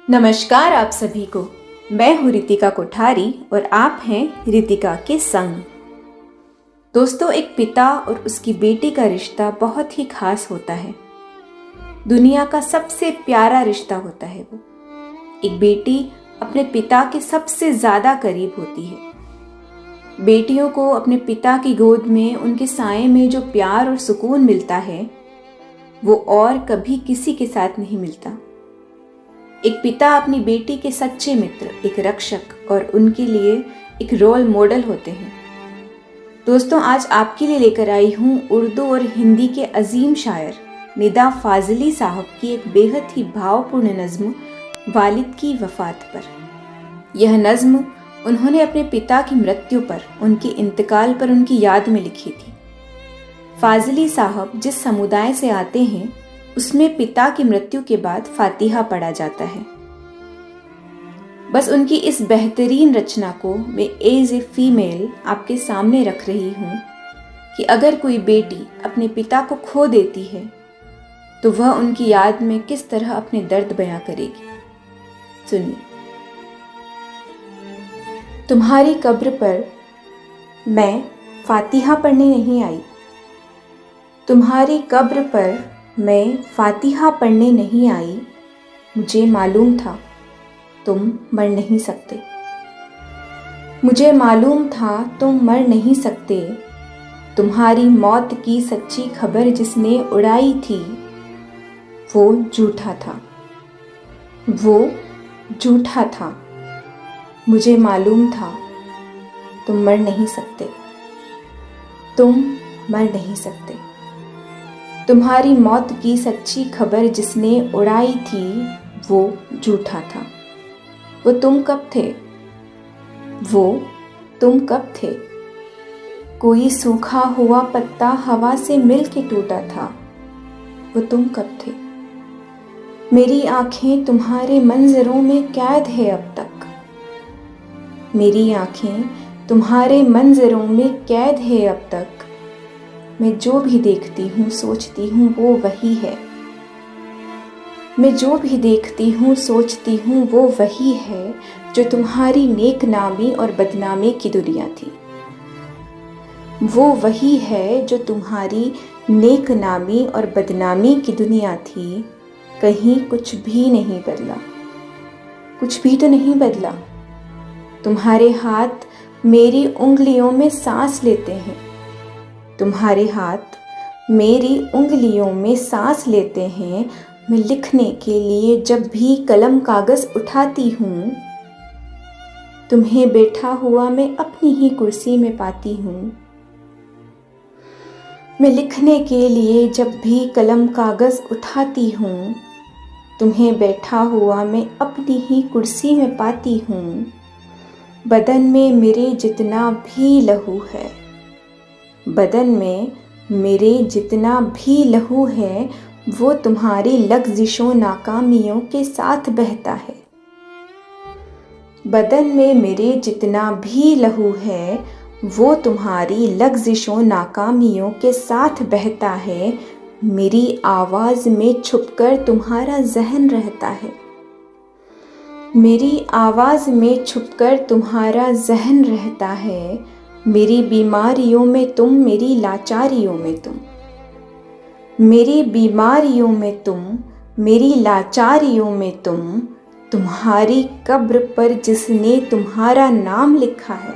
नमस्कार आप सभी को। मैं हूँ रितिका कोठारी और आप हैं रितिका के संग। दोस्तों, एक पिता और उसकी बेटी का रिश्ता बहुत ही खास होता है। दुनिया का सबसे प्यारा रिश्ता होता है वो। एक बेटी अपने पिता के सबसे ज़्यादा करीब होती है। बेटियों को अपने पिता की गोद में उनके साए में जो प्यार और सुकून मिलता है वो और कभी किसी के साथ नहीं मिलता। एक पिता अपनी बेटी के सच्चे मित्र, एक रक्षक और उनके लिए एक रोल मॉडल होते हैं। दोस्तों, आज आपके लिए लेकर आई हूँ उर्दू और हिंदी के अजीम शायर निदा फाजली साहब की एक बेहद ही भावपूर्ण नज़्म वालिद की वफ़ात पर। यह नज़्म उन्होंने अपने पिता की मृत्यु पर, उनके इंतकाल पर उनकी याद में लिखी थी। फाजली साहब जिस समुदाय से आते हैं उसमें पिता की मृत्यु के बाद फातिहा पढ़ा जाता है। बस उनकी इस बेहतरीन रचना को मैं एज ए फीमेल आपके सामने रख रही हूँ कि अगर कोई बेटी अपने पिता को खो देती है तो वह उनकी याद में किस तरह अपने दर्द बयां करेगी। सुनिए। तुम्हारी कब्र पर मैं फातिहा पढ़ने नहीं आई। तुम्हारी कब्र पर मैं फातिहा पढ़ने नहीं आई। मुझे मालूम था तुम मर नहीं सकते। मुझे मालूम था तुम मर नहीं सकते। तुम्हारी मौत की सच्ची खबर जिसने उड़ाई थी वो झूठा था। वो झूठा था। मुझे मालूम था तुम मर नहीं सकते। तुम मर नहीं सकते। तुम्हारी मौत की सच्ची खबर जिसने उड़ाई थी वो झूठा था। वो तुम कब थे? वो तुम कब थे? कोई सूखा हुआ पत्ता हवा से मिल के टूटा था। वो तुम कब थे? मेरी आंखें तुम्हारे मंजरों में कैद है अब तक। मेरी आंखें तुम्हारे मंजरों में कैद है अब तक। मैं जो भी देखती हूँ सोचती हूँ वो वही है। मैं जो भी देखती हूँ सोचती हूँ वो वही है जो तुम्हारी नेक नामी और बदनामी की दुनिया थी। वो वही है जो तुम्हारी नेक नामी और बदनामी की दुनिया थी। कहीं कुछ भी नहीं बदला। कुछ भी तो नहीं बदला। तुम्हारे हाथ मेरी उंगलियों में सांस लेते हैं। तुम्हारे हाथ मेरी उंगलियों में सांस लेते हैं। मैं लिखने के लिए जब भी कलम कागज़ उठाती हूँ तुम्हें बैठा हुआ मैं अपनी ही कुर्सी में पाती हूँ। मैं लिखने के लिए जब भी कलम कागज़ उठाती हूँ तुम्हें बैठा हुआ मैं अपनी ही कुर्सी में पाती हूँ। बदन में मेरे जितना भी लहू है, बदन में मेरे जितना भी लहू है वो तुम्हारी लग़्ज़िशों नाकामियों के साथ बहता है। बदन में मेरे जितना भी लहू है वो तुम्हारी लग़्ज़िशों नाकामियों के साथ बहता है। मेरी आवाज़ में छुपकर तुम्हारा ज़हन रहता है। मेरी आवाज़ में छुपकर तुम्हारा ज़हन रहता है। मेरी बीमारियों में तुम, मेरी लाचारियों में तुम। मेरी बीमारियों में तुम, मेरी लाचारियों में तुम। तुम्हारी कब्र पर जिसने तुम्हारा नाम लिखा है,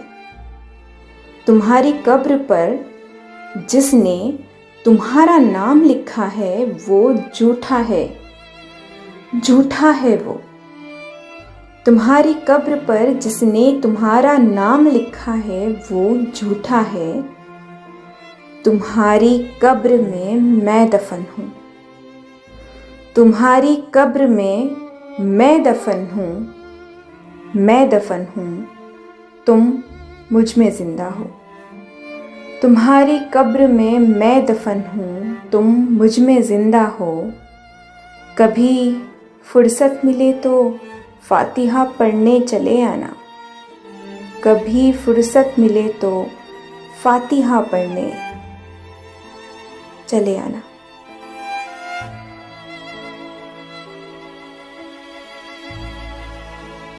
तुम्हारी कब्र पर जिसने तुम्हारा नाम लिखा है वो झूठा है। झूठा है वो। तुम्हारी कब्र पर जिसने तुम्हारा नाम लिखा है वो झूठा है। तुम्हारी कब्र में मैं दफन हूँ। तुम्हारी कब्र में मैं दफन हूँ। मैं दफन हूँ, तुम मुझ में ज़िंदा हो। तुम्हारी कब्र में मैं दफन हूँ, तुम मुझ में ज़िंदा हो। कभी फुर्सत मिले तो फातिहा पढ़ने चले आना। कभी फुर्सत मिले तो फातिहा पढ़ने चले आना।